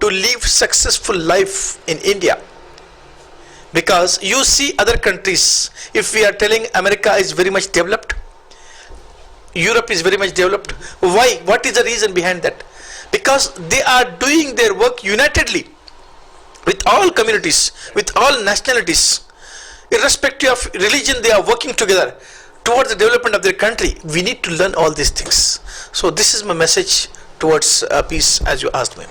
to live successful life in India, because you see other countries, if we are telling America is very much developed, Europe is very much developed, why? What is the reason behind that? Because they are doing their work unitedly with all communities, with all nationalities, irrespective of religion. They are working together towards the development of their country. We need to learn all these things. So this is my message towards peace, as you asked me.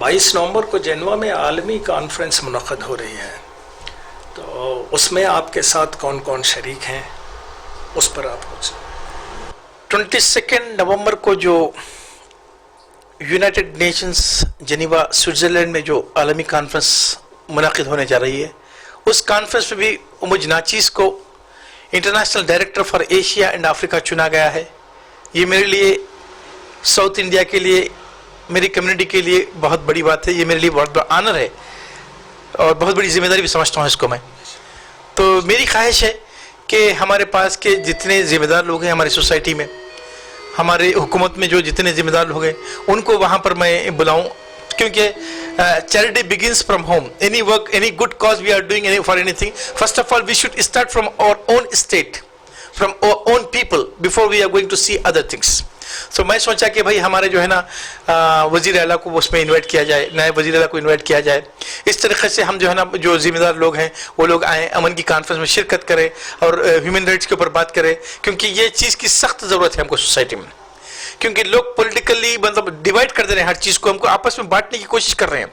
22 نومبر کو جنوا میں عالمی conference منعقد ہو رہی ہے، تو اس میں آپ کے ساتھ کون کون شریک ہیں، اس پر آپ کچھ 22 نومبر کو جو یونائٹڈ نیشنز جنیوا سوئٹزرلینڈ میں جو عالمی کانفرنس منعقد ہونے جا رہی ہے، اس کانفرنس میں بھی امج ناچیز کو international director for Asia and Africa چنا گیا ہے. یہ میرے لیے ساؤتھ انڈیا کے لیے، میری کمیونٹی کے لیے بہت بڑی بات ہے. یہ میرے لیے بہت بڑا آنر ہے اور بہت بڑی ذمہ داری بھی سمجھتا ہوں اس کو میں. تو میری خواہش ہے کہ ہمارے پاس کے جتنے ذمہ دار لوگ ہیں ہماری سوسائٹی میں، ہمارے حکومت میں جو جتنے ذمہ دار لوگ ہیں، ان کو وہاں پر میں بلاؤں، کیونکہ charity begins from home. Any work, any good cause we are doing for anything, first of all we should start from our own state, from our own people, before we are going to see other things. So میں سوچا کہ بھائی ہمارے جو ہے نا وزیر اعلیٰ کو اس میں انوائٹ کیا جائے، نئے وزیر اعلیٰ کو انوائٹ کیا جائے. اس طریقے سے ہم جو ہے نا جو ذمہ دار لوگ ہیں وہ لوگ آئیں، امن کی کانفرنس میں شرکت کریں اور ہیومن رائٹس کے اوپر بات کریں، کیونکہ یہ چیز کی سخت ضرورت ہے ہم کو سوسائٹی میں. کیونکہ لوگ پولیٹیکلی مطلب ڈیوائڈ کر دے رہے ہیں ہر چیز کو، ہم کو آپس میں بانٹنے کی کوشش کر رہے ہیں.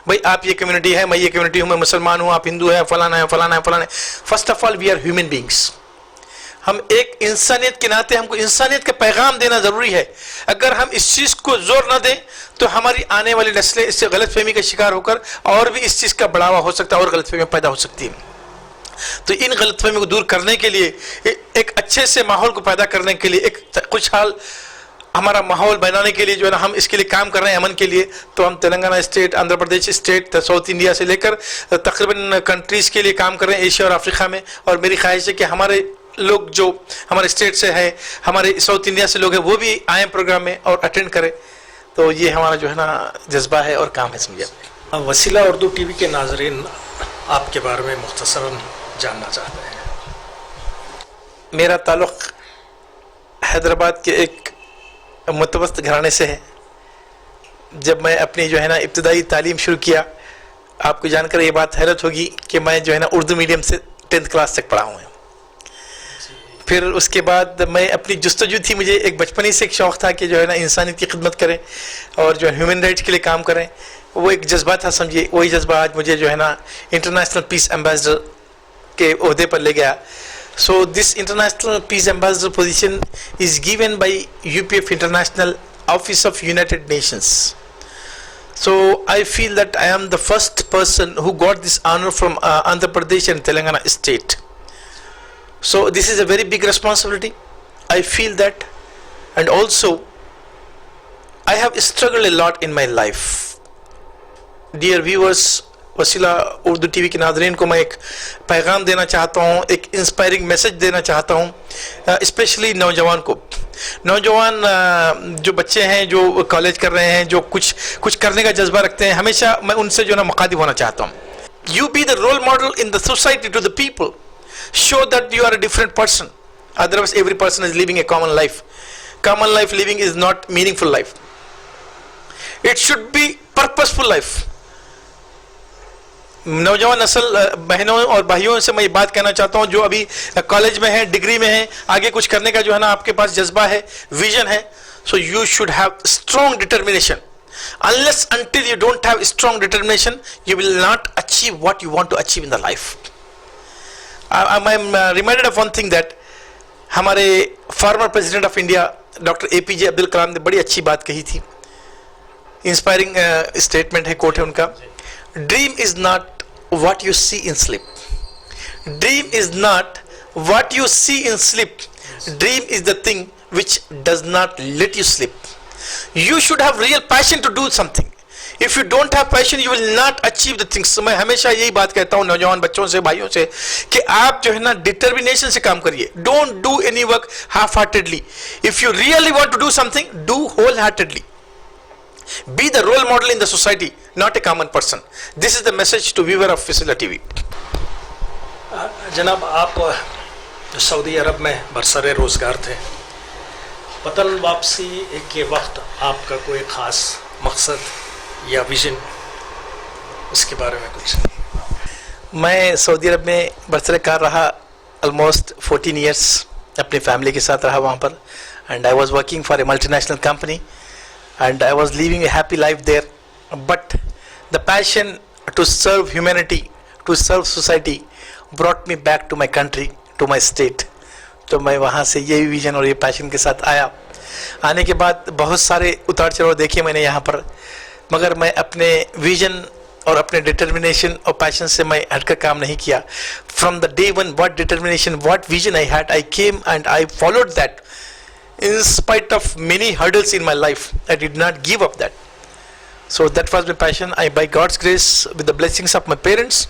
بھائی آپ یہ کمیونٹی ہے، میں یہ کمیونٹی ہوں، میں مسلمان ہوں، آپ ہندو ہیں، فلانا ہے فلانا ہے فلانا ہے. First of all we are human beings. ہم ایک انسانیت کے ناطے ہم کو انسانیت کا پیغام دینا ضروری ہے. اگر ہم اس چیز کو زور نہ دیں تو ہماری آنے والی نسلیں اس سے غلط فہمی کا شکار ہو کر اور بھی اس چیز کا بڑھاوا ہو سکتا ہے اور غلط فہمیاں پیدا ہو سکتی ہیں. تو ان غلط فہمیوں کو دور کرنے کے لیے، ایک اچھے سے ماحول کو پیدا کرنے کے لیے، ایک خوشحال ہمارا ماحول بنانے کے لیے جو ہے نا ہم اس کے لیے کام کر رہے ہیں، امن کے لیے. تو ہم Telangana state, Andhra Pradesh state, south India سے لے کر تقریباً کنٹریز کے لیے کام کر رہے ہیں ایشیا اور افریقہ میں. اور میری خواہش ہے کہ ہمارے لوگ جو ہمارے اسٹیٹ سے ہیں، ہمارے ساؤتھ انڈیا سے لوگ ہیں، وہ بھی آئیں پروگرام میں اور اٹینڈ کریں. تو یہ ہمارا جو ہے نا جذبہ ہے اور کام ہے. سمجھے وسیلہ اردو ٹی وی کے ناظرین آپ کے بارے میں مختصراً جاننا چاہتے ہیں. میرا تعلق حیدرآباد کے ایک متوسط گھرانے سے ہے. جب میں اپنی جو ہے نا ابتدائی تعلیم شروع کیا، آپ کو جان کر یہ بات حیرت ہوگی کہ میں جو ہے نا اردو میڈیم سے 10th کلاس تک پڑھا ہوں. پھر اس کے بعد میں اپنی جستجو تھی، مجھے ایک بچپن سے ایک شوق تھا کہ جو ہے نا انسانیت کی خدمت کریں اور جو ہے ہیومن رائٹس کے لیے کام کریں. وہ ایک جذبہ تھا سمجھیے. وہی جذبہ آج مجھے جو ہے نا انٹرنیشنل پیس ایمبیسڈر کے عہدے پر لے گیا. So this international peace ambassador position is given by UPF International Office of United Nations. So I feel that I am the first person who got this honor from Andhra Pradesh and Telangana state. So this is a very big responsibility. I feel that, and also I have struggled a lot in my life. Dear viewers, وسیلہ Urdu T V کے ناظرین کو میں ایک پیغام دینا چاہتا ہوں، ایک انسپائرنگ میسج دینا چاہتا ہوں، اسپیشلی نوجوان کو. نوجوان جو بچے ہیں، جو کالج کر رہے ہیں، جو کچھ کرنے کا جذبہ رکھتے ہیں، ہمیشہ میں ان سے جو ہے نا مخاطب ہونا چاہتا ہوں. You be the role model in the society to the people. Show that you are a different person. Otherwise every person is living a common life. Common life living is not meaning full life. It should be purposeful life. نوجوان نسل بہنوں اور بھائیوں سے میں یہ بات کہنا چاہتا ہوں جو ابھی کالج میں ہیں، ڈگری میں ہیں، آگے کچھ کرنے کا جو ہے نا آپ کے پاس جذبہ ہے، ویژن ہے. So you should have strong determination. unless until you don't have strong determination you will not achieve what you want to achieve in the life. I'm reminded of one thing that ہمارے former president of India doctor A P J Abdul Kalam نے بڑی اچھی بات کہی تھی. Inspiring statement ہے، کوٹ ہے ان کا. Dream is not what you see in sleep. Dream is not what you see in sleep. Dream is the thing which does not let you sleep. You should have real passion to do something. If you don't have passion you will not achieve the things. میں ہمیشہ یہی بات کہتا ہوں نوجوان بچوں سے، بھائیوں سے، کہ آپ جو ہے نا ڈٹرمنیشن سے کام کریے. Don't do any work half-heartedly. If you really want to do something, do wholeheartedly. Be the role model in the society, not a common person. This is the message to viewer of Wasila TV. جناب آپ سعودی عرب میں برسر روزگار تھے. وطن واپسی کے وقت آپ کا کوئی خاص مقصد یا ویژن، اس کے بارے میں کچھ؟ میں سعودی عرب میں برسر کار رہا almost 14 years. اپنی فیملی کے ساتھ رہا وہاں پر. And I was working for a multinational company. And I was living a happy life there. but the passion to serve humanity, to serve society brought me back to my country, to my state. تو میں وہاں سے یہی vision اور یہ پیشن کے ساتھ آیا. آنے کے بعد بہت سارے اتار چڑھاؤ دیکھے میں نے یہاں پر, مگر میں اپنے ویژن اور اپنے ڈٹرمنیشن اور پیشن سے میں ہٹ کر کام نہیں کیا. From the day one what determination, what vision I had, I came and I followed that. In spite of many hurdles in my life, I did not give up that. So that was my passion. By God's grace, with the blessings of my parents,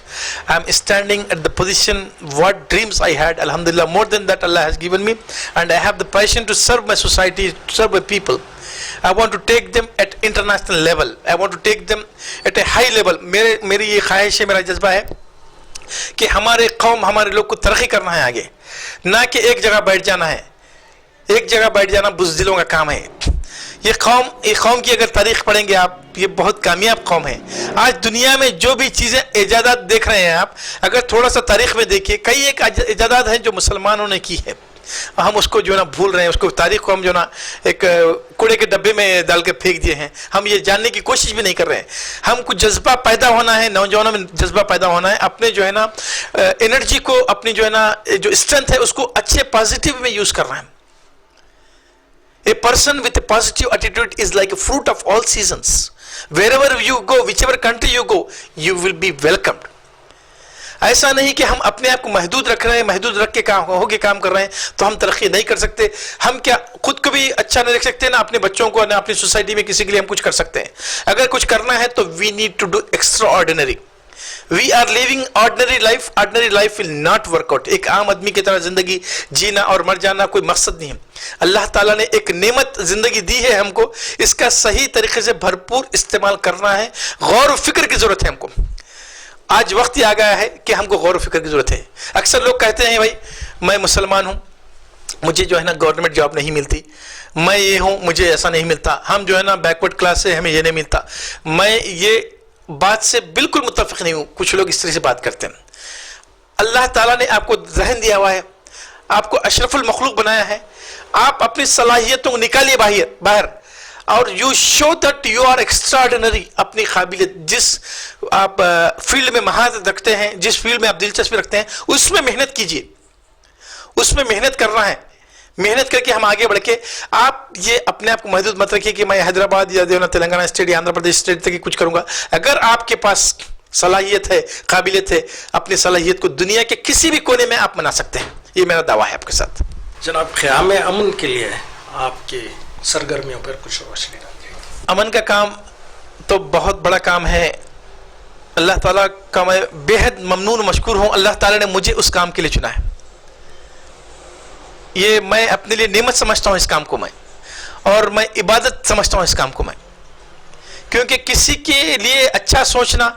I am standing at the position what dreams I had. Alhamdulillah, more than that Allah has given me, and I have the passion to serve my society, to serve my people. I want to take them at international level. I want to take them at a high level. میری یہ خواہش ہے, میرا جذبہ ہے کہ ہمارے قوم, ہمارے لوگ کو ترقی کرنا ہے آگے, نہ کہ ایک جگہ بیٹھ جانا ہے. ایک جگہ بیٹھ جانا بزدلوں کا کام ہے. یہ قوم کی اگر تاریخ پڑھیں گے آپ, یہ بہت کامیاب قوم ہے. آج دنیا میں جو بھی چیزیں ایجادات دیکھ رہے ہیں آپ, اگر تھوڑا سا تاریخ میں دیکھیے, کئی ایک ایجادات ہیں جو مسلمانوں نے کی ہے, ہم اس کو جو ہے نا بھول رہے ہیں. اس کو تاریخ کو ہم جو ہے نا ایک کوڑے کے ڈبے میں ڈال کے پھینک دیے ہیں. ہم یہ جاننے کی کوشش بھی نہیں کر رہے ہیں. ہم کو جذبہ پیدا ہونا ہے, نوجوانوں میں جذبہ پیدا ہونا ہے, اپنے جو ہے نا انرجی کو, اپنی جو ہے نا جو اسٹرینتھ ہے اس کو اچھے پازیٹیو میں یوز کرنا ہے. A person with a positive attitude is like a fruit of all seasons. Wherever you go, whichever country you go, you will be welcomed. ایسا نہیں کہ ہم اپنے آپ کو محدود رکھ رہے ہیں, محدود رکھ کے کام کر رہے ہیں تو ہم ترقی نہیں کر سکتے. ہم کیا خود کو بھی اچھا نہیں رکھ سکتے, نہ اپنے بچوں کو, نہ اپنی سوسائٹی میں کسی کے لیے ہم کچھ کر سکتے ہیں. اگر کچھ کرنا ہے تو we need to do extraordinary. We are living ordinary life. Ordinary life will not work out. ایک عام آدمی کی طرح زندگی جینا اور مر جانا کوئی مقصد نہیں ہے. اللہ تعالیٰ نے ایک نعمت زندگی دی ہے ہم کو, اس کا صحیح طریقے سے بھرپور استعمال کرنا ہے. غور و فکر کی ضرورت ہے ہم کو. آج وقت ہی آ گیا ہے کہ ہم کو غور و فکر کی ضرورت ہے. اکثر لوگ کہتے ہیں بھائی میں مسلمان ہوں, مجھے جو ہے نا گورنمنٹ جاب نہیں ملتی, میں یہ ہوں مجھے ایسا نہیں ملتا, ہم جو ہے نا بیکورڈ کلاس سے ہمیں یہ نہیں ملتا. میں یہ بات سے بالکل متفق نہیں ہوں. کچھ لوگ اس طرح سے بات کرتے ہیں. اللہ تعالیٰ نے آپ کو ذہن دیا ہوا ہے, آپ کو اشرف المخلوق بنایا ہے, آپ اپنی صلاحیتوں کو نکالیے باہر, اور you show that you are extraordinary. اپنی قابلیت, جس آپ فیلڈ میں مہارت رکھتے ہیں, جس فیلڈ میں آپ دلچسپی رکھتے ہیں, اس میں محنت کیجیے. اس میں محنت کرنا ہے. محنت کر کے ہم آگے بڑھ کے, آپ یہ اپنے آپ کو محدود مت رکھیے کہ میں حیدرآباد یا تلنگانہ اسٹیٹ یا آندھرا پردیش اسٹیٹ تک ہی کچھ کروں گا. اگر آپ کے پاس صلاحیت ہے, قابلیت ہے, اپنی صلاحیت کو دنیا کے کسی بھی کونے میں آپ منا سکتے ہیں. یہ میرا دعویٰ ہے آپ کے ساتھ. جناب, قیام امن کے لیے آپ کی سرگرمیوں پر کچھ روشنی ڈالیے. امن کا کام تو بہت بڑا کام ہے. اللہ تعالیٰ کا میں بے حد ممنون مشکور ہوں. اللہ تعالیٰ نے مجھے اس کام کے لیے چنا ہے. یہ میں اپنے لیے نعمت سمجھتا ہوں اس کام کو میں, اور میں عبادت سمجھتا ہوں اس کام کو میں. کیونکہ کسی کے لیے اچھا سوچنا,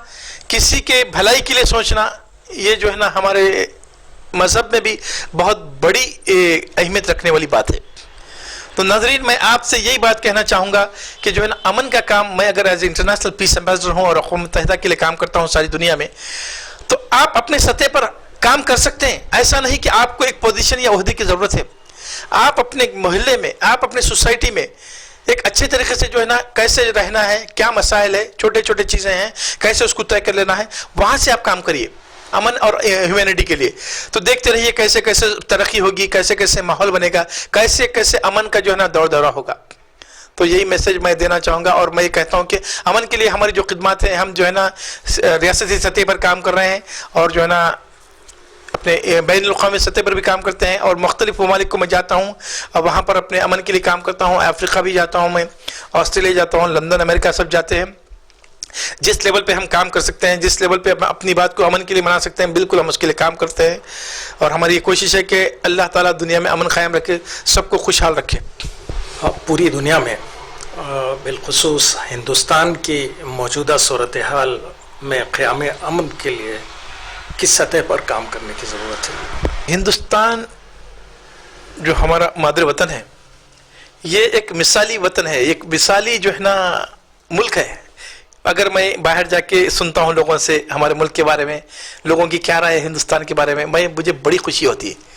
کسی کے بھلائی کے لیے سوچنا, یہ جو ہے نا ہمارے مذہب میں بھی بہت بڑی اہمیت رکھنے والی بات ہے. تو ناظرین, میں آپ سے یہی بات کہنا چاہوں گا کہ جو ہے نا امن کا کام, میں اگر ایز انٹرنیشنل پیس ایمبیسڈر ہوں اور اقوام متحدہ کے لیے کام کرتا ہوں ساری دنیا میں, تو آپ اپنے سطح پر کام کر سکتے ہیں. ایسا نہیں کہ آپ کو ایک پوزیشن یا عہدے کی ضرورت ہے. آپ اپنے محلے میں, آپ اپنے سوسائٹی میں ایک اچھے طریقے سے جو ہے نا کیسے رہنا ہے, کیا مسائل ہے, چھوٹے چھوٹے چیزیں ہیں, کیسے اس کو طے کر لینا ہے, وہاں سے آپ کام کریے امن اور ہیومینٹی کے لیے. تو دیکھتے رہیے کیسے کیسے ترقی ہوگی, کیسے کیسے ماحول بنے گا, کیسے کیسے امن کا جو ہے نا دور دورہ ہوگا. تو یہی میسج میں دینا چاہوں گا. اور میں یہ کہتا ہوں کہ امن کے لیے ہماری جو خدمات ہیں, ہم جو ہے نا ریاستی سطح پر کام کر رہے ہیں, اور جو ہے نا اپنے بین الاقوامی سطح پر بھی کام کرتے ہیں, اور مختلف ممالک کو میں جاتا ہوں اور وہاں پر اپنے امن کے لیے کام کرتا ہوں. افریقہ بھی جاتا ہوں میں, آسٹریلیا جاتا ہوں, لندن, امریکہ سب جاتے ہیں. جس لیول پہ ہم کام کر سکتے ہیں, جس لیول پہ اپنی بات کو امن کے لیے منا سکتے ہیں, بالکل ہم اس کے لیے کام کرتے ہیں. اور ہماری یہ کوشش ہے کہ اللہ تعالیٰ دنیا میں امن قائم رکھے, سب کو خوشحال رکھے. پوری دنیا میں بالخصوص ہندوستان کی موجودہ صورتحال میں قیام امن کے لیے کس سطح پر کام کرنے کی ضرورت ہے؟ ہندوستان جو ہمارا مادر وطن ہے, یہ ایک مثالی وطن ہے, ایک مثالی جو ہے نا ملک ہے. اگر میں باہر جا کے سنتا ہوں لوگوں سے ہمارے ملک کے بارے میں, لوگوں کی کیا رائے ہے ہندوستان کے بارے میں, مجھے بڑی خوشی ہوتی ہے.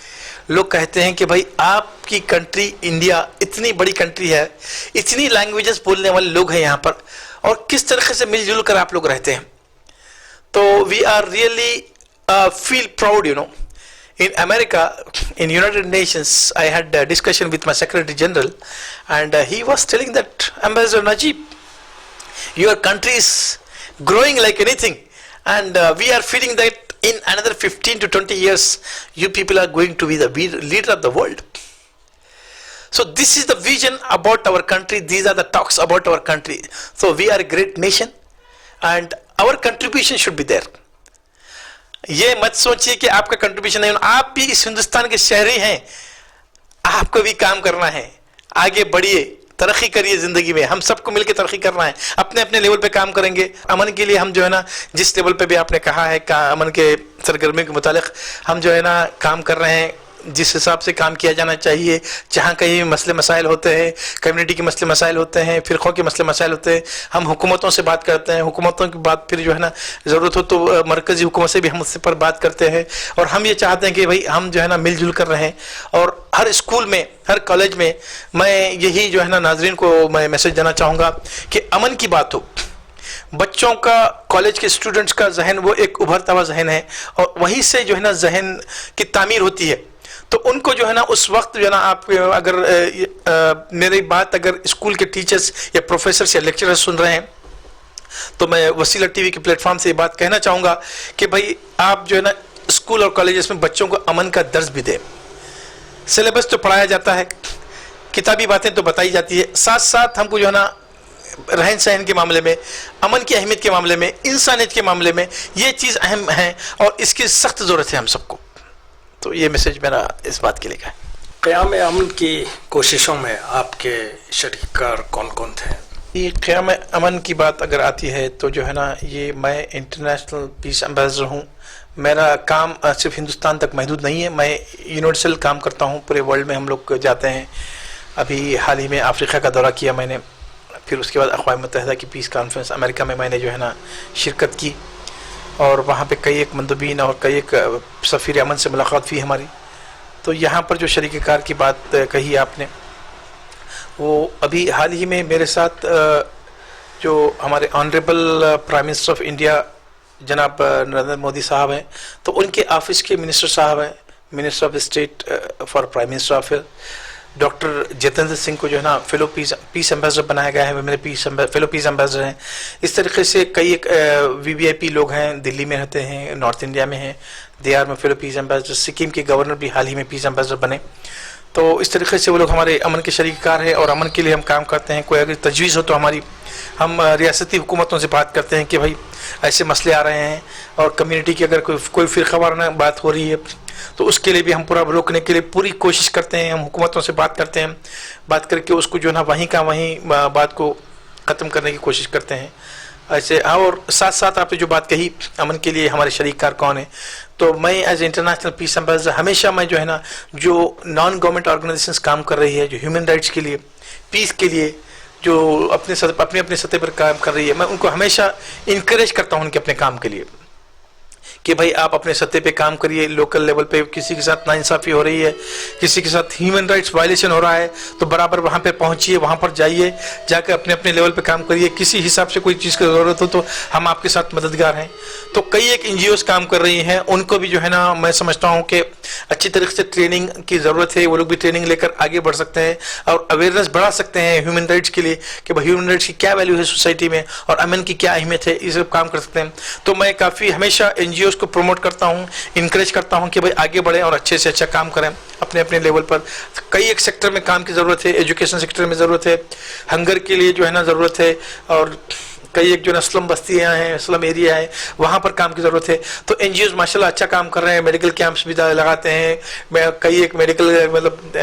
لوگ کہتے ہیں کہ بھائی آپ کی کنٹری انڈیا اتنی بڑی کنٹری ہے, اتنی لینگویجز بولنے والے لوگ ہیں یہاں پر, اور کس طریقے سے مل جل کر آپ لوگ رہتے ہیں. تو we are really feel proud, In America, in United Nations, I had a discussion with my Secretary General, and he was telling that, Ambassador Najib, your country is growing like anything, and we are feeling that in another 15 to 20 years, you people are going to be the leader of the world. So this is the vision about our country. These are the talks about our country. So we are a great nation, and our contribution should be there. یہ مت سوچیے کہ آپ کا contribution نہیں، آپ بھی اس ہندوستان کے شہری ہیں، آپ کو بھی کام کرنا ہے، آگے بڑھیے، ترقی کریے زندگی میں. ہم سب کو مل کے ترقی کرنا ہے، اپنے اپنے لیول پہ کام کریں گے. امن کے لیے ہم جو ہے نا جس لیول پہ بھی آپ نے کہا ہے امن کے سرگرمیوں کے متعلق ہم جو ہے نا کام کر رہے ہیں، جس حساب سے کام کیا جانا چاہیے. جہاں کہیں مسئلے مسائل ہوتے ہیں، کمیونٹی کے مسئلے مسائل ہوتے ہیں، فرقوں کے مسئلے مسائل ہوتے ہیں، ہم حکومتوں سے بات کرتے ہیں. حکومتوں کی بات پھر جو ہے نا ضرورت ہو تو مرکزی حکومت سے بھی ہم اس پر بات کرتے ہیں. اور ہم یہ چاہتے ہیں کہ بھائی ہم جو ہے نا مل جل کر رہیں. اور ہر اسکول میں، ہر کالج میں میں یہی جو ہے نا ناظرین کو میں میسج دینا چاہوں گا کہ امن کی بات ہو. بچوں کا، کالج کے اسٹوڈنٹس کا ذہن وہ ایک ابھرتا ہوا ذہن ہے، اور وہیں سے جو ہے نا ذہن کی تعمیر ہوتی ہے. تو ان کو جو ہے نا اس وقت جو ہے نا آپ اگر میری بات اگر اسکول کے ٹیچرز یا پروفیسرز یا لیکچررز سن رہے ہیں تو میں وسیلہ ٹی وی کے پلیٹ فارم سے یہ بات کہنا چاہوں گا کہ بھائی آپ جو ہے نا اسکول اور کالجز میں بچوں کو امن کا درس بھی دیں. سلیبس تو پڑھایا جاتا ہے، کتابی باتیں تو بتائی جاتی ہے، ساتھ ساتھ ہم کو جو ہے نا رہن سہن کے معاملے میں، امن کی اہمیت کے معاملے میں، انسانیت کے معاملے میں یہ چیز اہم ہے، اور اس کی سخت ضرورت ہے ہم سب کو. تو یہ میسج میرا اس بات کے لیے ہے. قیام امن کی کوششوں میں آپ کے شریک کار کون کون تھے؟ یہ قیام امن کی بات اگر آتی ہے تو جو ہے نا یہ میں انٹرنیشنل پیس ایمبیسڈر ہوں. میرا کام صرف ہندوستان تک محدود نہیں ہے، میں یونیورسل کام کرتا ہوں، پورے ورلڈ میں ہم لوگ جاتے ہیں. ابھی حال ہی میں افریقہ کا دورہ کیا میں نے، پھر اس کے بعد اقوام متحدہ کی پیس کانفرنس امریکہ میں نے جو ہے نا شرکت کی، اور وہاں پہ کئی ایک مندوبین اور کئی ایک سفیر امن سے ملاقات ہوئی ہماری. تو یہاں پر جو شریک کار کی بات کہی آپ نے، وہ ابھی حال ہی میں میرے ساتھ جو ہمارے honourable prime minister of India جناب نریندر مودی صاحب ہیں، تو ان کے آفس کے منسٹر صاحب ہیں، minister of state for prime minister of doctor Jitendra Singh کو جو ہے نا فیلو پیس ایمبیسڈر بنایا گیا ہے، وہ میرے فیلو پیس ایمبیسڈر ہیں. اس طریقے سے کئی ایک وی وی آئی پی لوگ ہیں، دلی میں رہتے ہیں، نارتھ انڈیا میں ہیں، دے آر میں فیلو پیس ایمبیسڈر. سکم کے گورنر بھی حال ہی میں پیس ایمبیسڈر بنے. تو اس طریقے سے وہ لوگ ہمارے امن کے شریک کار ہیں، اور امن کے لیے ہم کام کرتے ہیں. کوئی اگر تجویز ہو تو ہم ریاستی حکومتوں سے بات کرتے ہیں کہ بھائی ایسے مسئلے آ رہے ہیں، اور کمیونٹی کی اگر کوئی فرقہ وارانہ بات ہو رہی ہے تو اس کے لیے بھی ہم پورا روکنے کے لیے پوری کوشش کرتے ہیں. ہم حکومتوں سے بات کرتے ہیں، بات کر کے اس کو جو ہے نا وہیں کا وہیں بات کو ختم کرنے کی کوشش کرتے ہیں. ایسے اور ساتھ ساتھ آپ نے جو بات کہی امن کے لیے ہمارے شریک کار کون ہیں، تو میں ایز انٹرنیشنل پیس ایمبیسڈر ہمیشہ میں جو ہے نا جو نان گورنمنٹ آرگنائزیشنز کام کر رہی ہے، جو ہیومن رائٹس کے لیے، پیس کے لیے، جو اپنے سطح پر کام کر رہی ہے، میں ان کو ہمیشہ انکریج کرتا ہوں ان کے اپنے کام کے لیے کہ بھائی آپ اپنے سطح پہ کام کریے. لوکل لیول پہ کسی کے ساتھ ناانصافی ہو رہی ہے، کسی کے ساتھ ہیومن رائٹس وائلیشن ہو رہا ہے، تو برابر وہاں پہ پہنچیے، وہاں پر جائیے، جا کے اپنے لیول پہ کام کریے. کسی حساب سے کوئی چیز کی ضرورت ہو تو ہم آپ کے ساتھ مددگار ہیں. تو کئی ایک این جی اوز کام کر رہی ہیں، ان کو بھی جو ہے نا میں سمجھتا ہوں کہ اچھی طریقے سے ٹریننگ کی ضرورت ہے. وہ لوگ بھی ٹریننگ لے کر آگے بڑھ سکتے ہیں اور اویئرنیس بڑھا سکتے ہیں ہیومن رائٹس کے لیے کہ بھائی ہیومن رائٹس کی کیا ویلیو ہے سوسائٹی میں، اور امن کی کیا اہمیت ہے. یہ سب کام کر سکتے ہیں. تو میں کافی ہمیشہ این جی اوز کو پروموٹ کرتا ہوں، انکریج کرتا ہوں کہ بھائی آگے بڑھیں اور اچھے سے اچھا کام کریں اپنے لیول پر. کئی ایک سیکٹر میں کام کی ضرورت ہے، ایجوکیشن سیکٹر میں ضرورت ہے، ہنگر کے لیے جو ہے نا ضرورت ہے، اور کئی ایک جو نا سلم بستیاں ہیں، سلم ایریا ہے، وہاں پر کام کی ضرورت ہے. تو این جی اوز ماشاء اللہ اچھا کام کر رہے ہیں، میڈیکل کیمپس بھی لگاتے ہیں، کئی ایک میڈیکل مطلب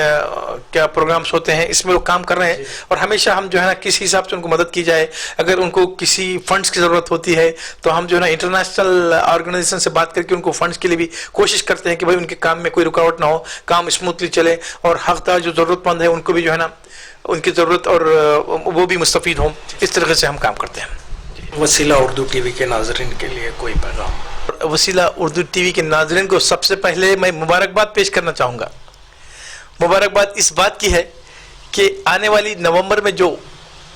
کیا پروگرامس ہوتے ہیں، اس میں وہ کام کر رہے ہیں. اور ہمیشہ ہم جو ہے نا کسی حساب سے ان کو مدد کی جائے. اگر ان کو کسی فنڈس کی ضرورت ہوتی ہے تو ہم جو ہے نا انٹرنیشنل آرگنائزیشن سے بات کر کے ان کو فنڈس کے لیے بھی کوشش کرتے ہیں کہ بھائی ان کے کام میں کوئی رکاوٹ نہ ہو، کام اسموتھلی چلے، اور حقدار جو ضرورت مند ہے ان کو بھی جو ہے نا ان کی ضرورت اور وہ بھی مستفید ہوں. اس طریقے سے ہم کام کرتے ہیں. وسیلہ اردو ٹی وی کے ناظرین کے لیے کوئی پیغام؟ وسیلہ اردو ٹی وی کے ناظرین کو سب سے پہلے میں مبارکباد پیش کرنا چاہوں گا. مبارکباد اس بات کی ہے کہ آنے والی نومبر میں جو